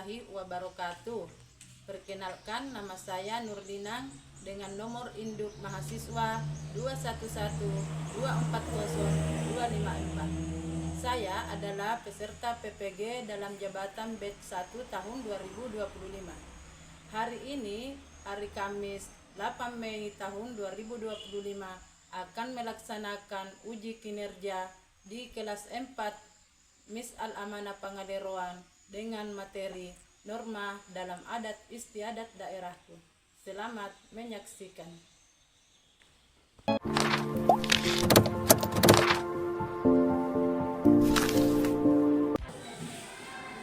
warahmatullahi wabarakatuh. Perkenalkan, nama saya Nurdinang dengan nomor induk mahasiswa 211240254. Saya adalah peserta PPG dalam jabatan batch 1 tahun 2025. Hari ini, hari Kamis 8 Mei tahun 2025, akan melaksanakan uji kinerja di kelas 4 Mis Al-Amanah Pangaleroan dengan materi norma dalam adat istiadat daerahku. Selamat menyaksikan.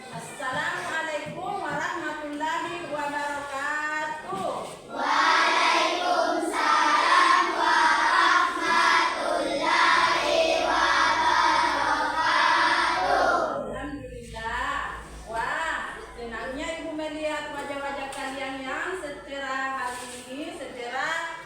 Assalamualaikum warahmatullahi wabarakatuh. Waalaikumsalam warahmatullahi wabarakatuh. Alhamdulillah. Wah, senangnya Ibu melihat wajah-wajah kalian yang secerah hari ini, secerah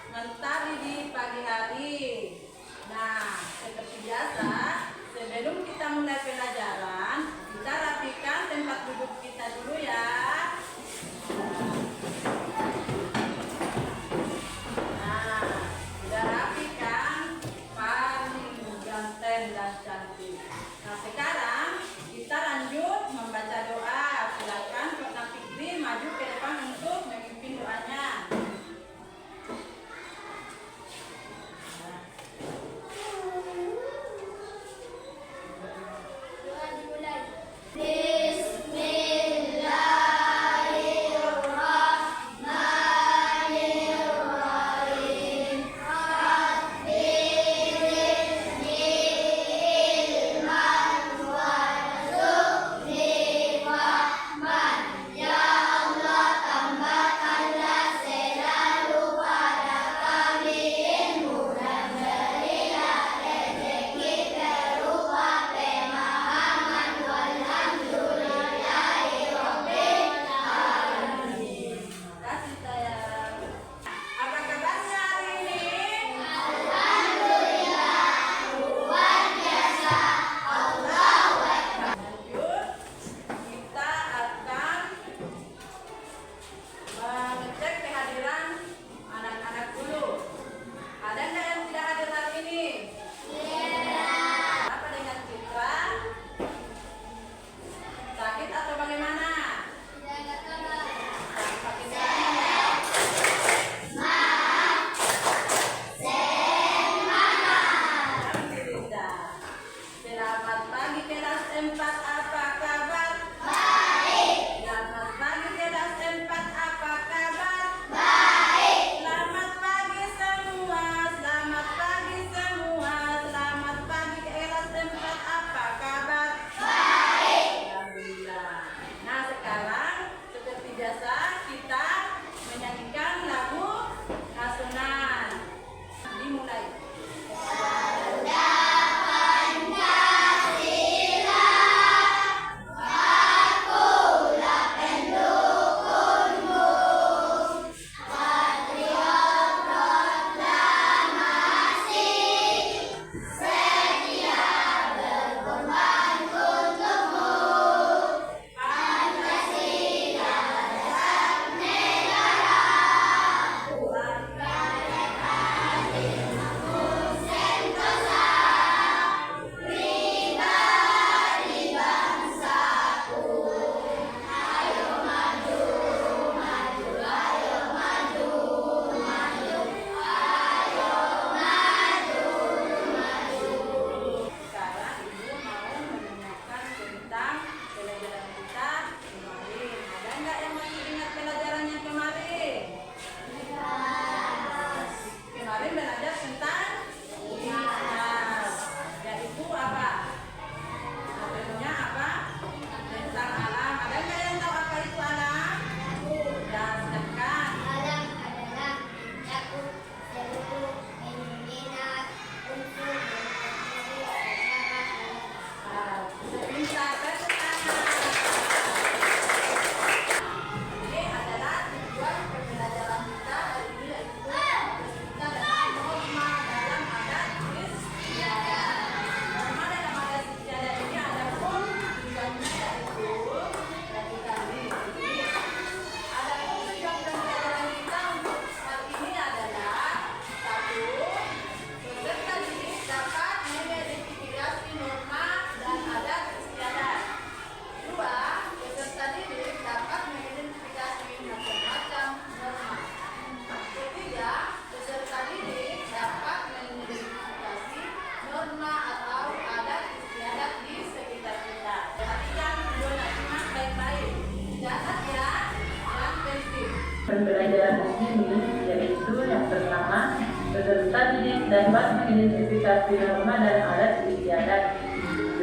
dapat mengidentifikasi norma dan alat istiadat.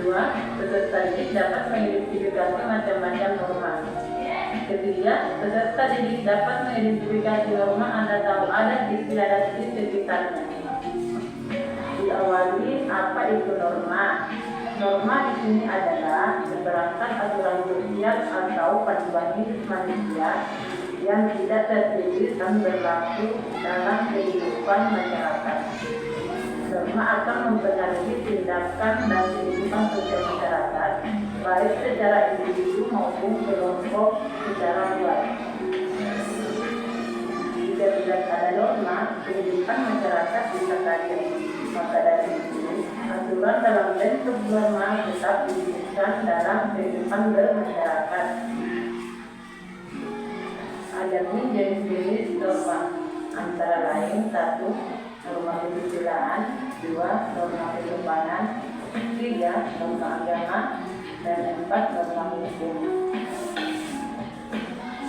2. Peserta didik dapat mengidentifikasi macam-macam norma. Ketiga, peserta didik dapat mengidentifikasi norma atau adat istiadat di sekitarnya. Diawali, apa itu norma? Norma di sini adalah seperangkat aturan sosial atau panduan hidup manusia yang tidak tertulis dan berlaku dalam kehidupan masyarakat. Norma akan mempengaruhi tindakan dan kehidupan sosial masyarakat, baik secara individu maupun kelompok secara luas. Jika tidak ada norma, kehidupan masyarakat bisa kacau. Maka dari itu, aturan dalam bentuk norma tetap diwujudkan dalam kehidupan bermasyarakat. Ada jenis-jenis norma, antara lain 1. Norma kesusilaan, 2. Norma kesopanan, 3. Norma agama, dan 4. Norma hukum.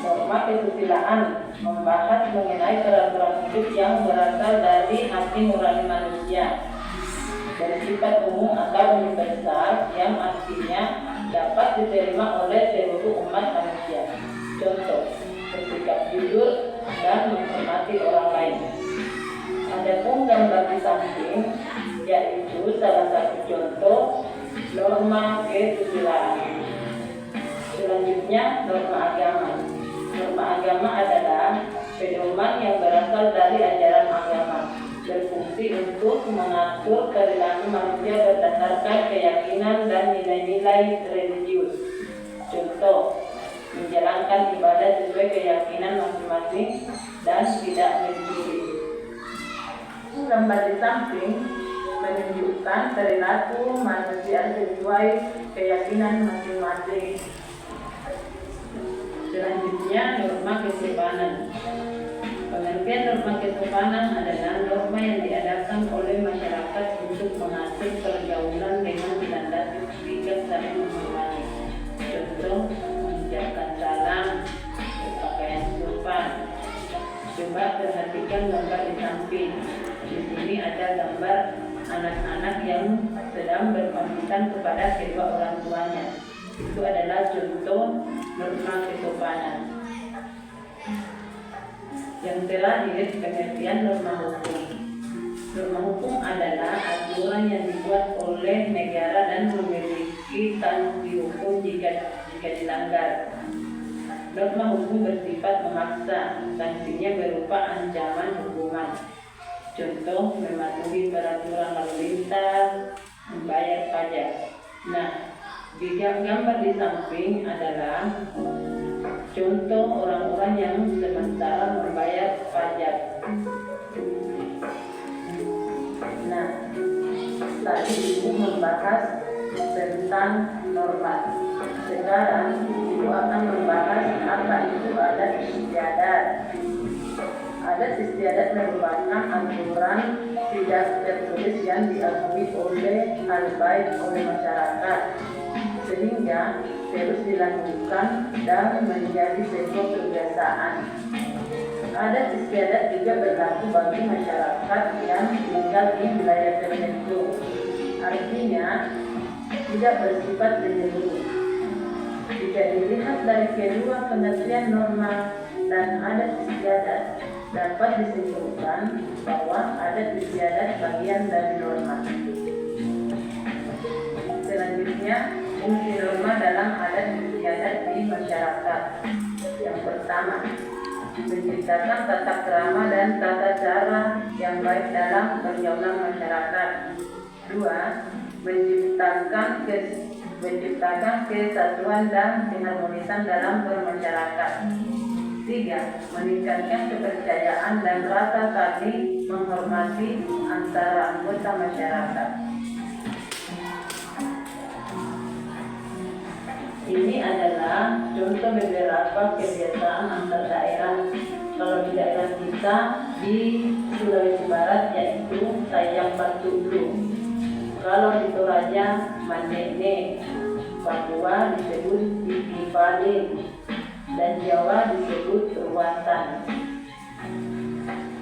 Norma kesusilaan membahas mengenai peraturan hidup yang berasal dari hati nurani manusia, bersifat umum atau universal, yang artinya dapat diterima oleh seluruh umat manusia. Contoh, bersikap jujur dan menghormati orang lain. Adapun gambar di samping yaitu salah satu contoh norma kesusilaan. Selanjutnya, norma agama. Norma agama adalah pedoman yang berasal dari ajaran agama, berfungsi untuk mengatur perilaku manusia berdasarkan keyakinan dan nilai-nilai religius. Contoh, menjalankan ibadah sesuai keyakinan masing-masing dan tidak mencuri. Gambar di samping menunjukkan perilaku manusia sesuai keyakinan masing-masing. Selanjutnya, norma kesopanan. Pengertian norma kesopanan adalah norma yang diadakan oleh masyarakat untuk mengatur pergaulan dengan melandasi sikap saling menghormati. Contoh, mengucapkan salam, berpakaian sopan. Coba perhatikan gambar di samping. Di sini ada gambar anak-anak yang sedang berpamitan kepada kedua orang tuanya. Itu adalah contoh norma kesopanan. Yang terakhir, pengertian norma hukum. Norma hukum adalah aturan yang dibuat oleh negara dan memiliki sanksi hukum jika dilanggar. Norma hukum bersifat memaksa, sanksinya berupa ancaman hukuman. Contoh, mematuhi peraturan lalu lintas, membayar pajak. Nah, di gambar di samping adalah contoh orang-orang yang sementara membayar pajak. Nah, tadi Ibu membahas tentang norma. Sekarang Ibu akan membahas apa itu adat istiadat. Adat istiadat merupakan aturan tidak tertulis yang diakui hal baik oleh masyarakat, sehingga terus dilakukan dan menjadi sebuah kebiasaan. Adat istiadat juga berlaku bagi masyarakat yang tinggal di wilayah tertentu, artinya tidak bersifat menyeluruh. Jika dilihat dari kedua pengertian norma dan adat istiadat, dapat disimpulkan bahwa adat istiadat bagian dari norma. Selanjutnya, fungsi norma dalam adat istiadat di masyarakat. Yang pertama, menciptakan tata krama dan tata cara yang baik dalam pergaulan masyarakat. 2. Menciptakan kesatuan dan keharmonisan dalam bermasyarakat. 3. Meningkatkan kepercayaan dan rasa saling menghormati antara anggota masyarakat. Ini adalah contoh beberapa kebiasaan antar daerah. Kalau di daerah kita di Sulawesi Barat yaitu sayang batu ulu. Kalau di Toraja Mandene, Papua disebut Ipaling, dan Jawa disebut Ruatan.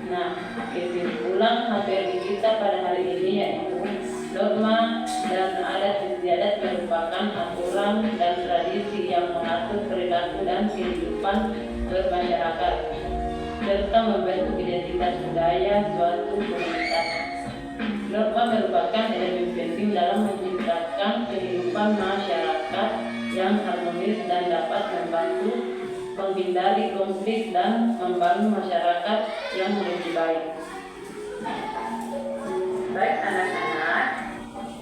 Nah, kesimpulan HPLI kita pada hari ini yaitu norma dan adat istiadat merupakan aturan dan tradisi yang mengatur perilaku dan kehidupan bermasyarakat serta membentuk identitas budaya suatu komunitas. Norma merupakan elemen penting dalam menciptakan kehidupan masyarakat yang harmonis dan dapat membantu menghindari konflik dan membangun masyarakat yang lebih baik. Baik anak-anak,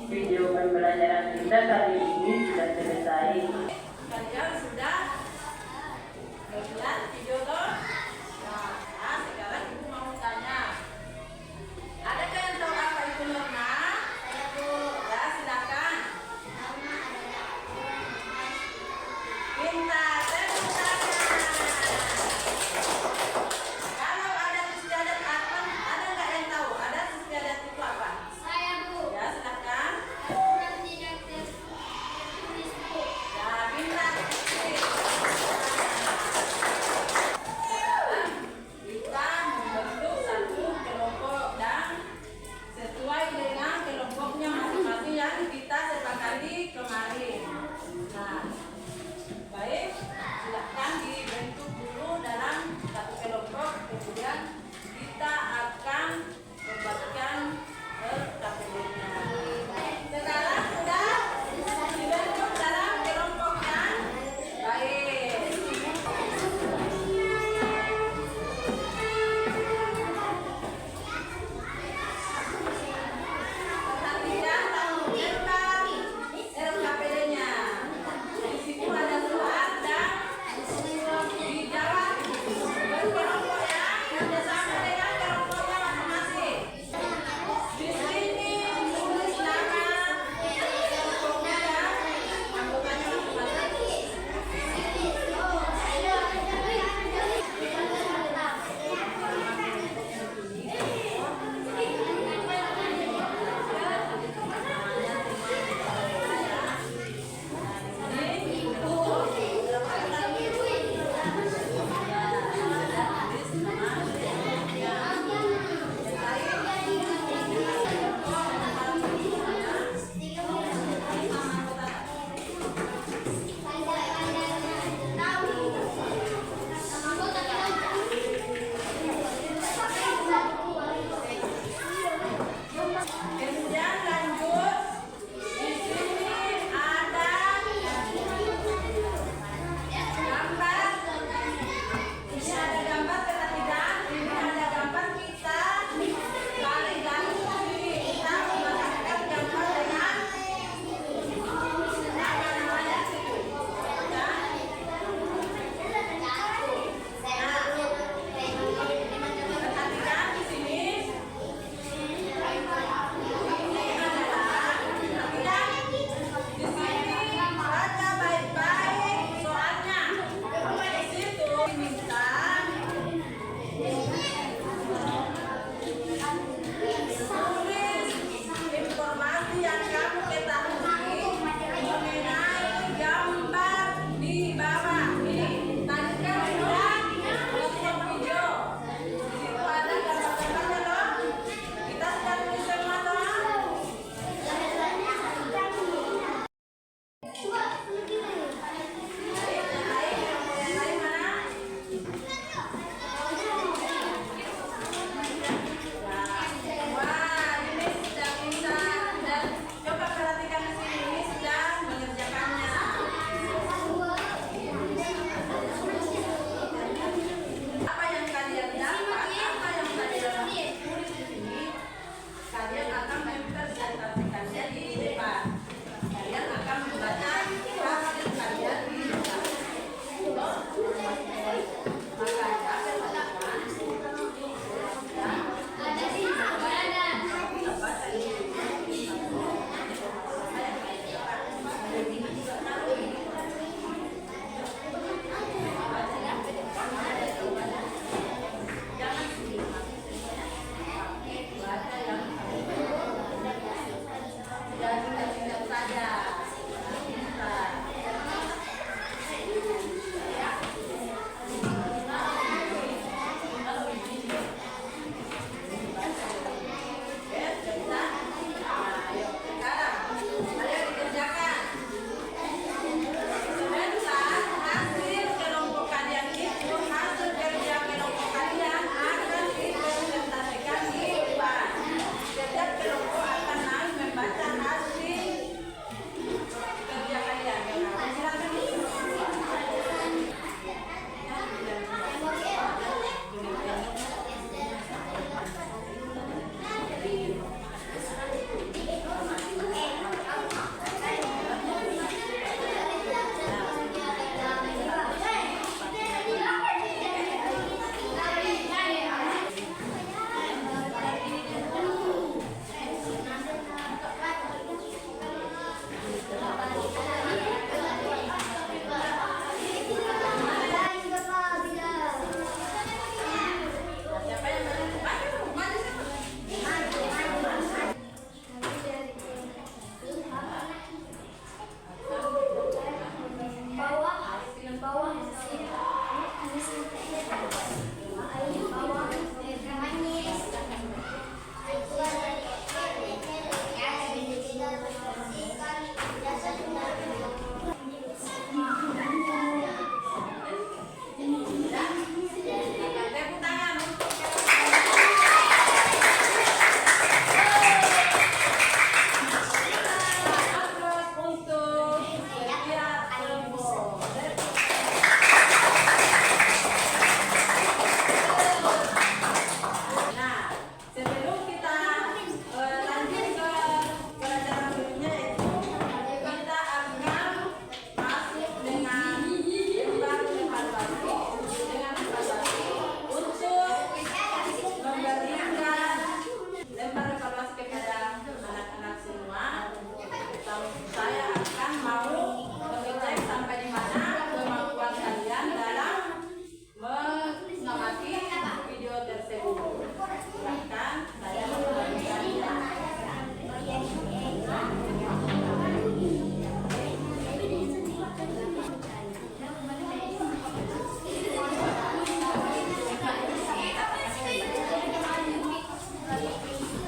video pembelajaran kita kali ini sudah selesai. Kalian sudah melihat video toh? Nah, sekarang ibu mau tanya. Adakah yang tahu apa itu norma? Saya Bu. Ya, silakan. Pintar, tepuk tangan. Kalau adat istiadat apa? Ada nggak yang tahu? Adat istiadat itu apa? Saya Bu. Ya, silakan. Aturan tidak tertulis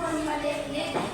Muhammad ini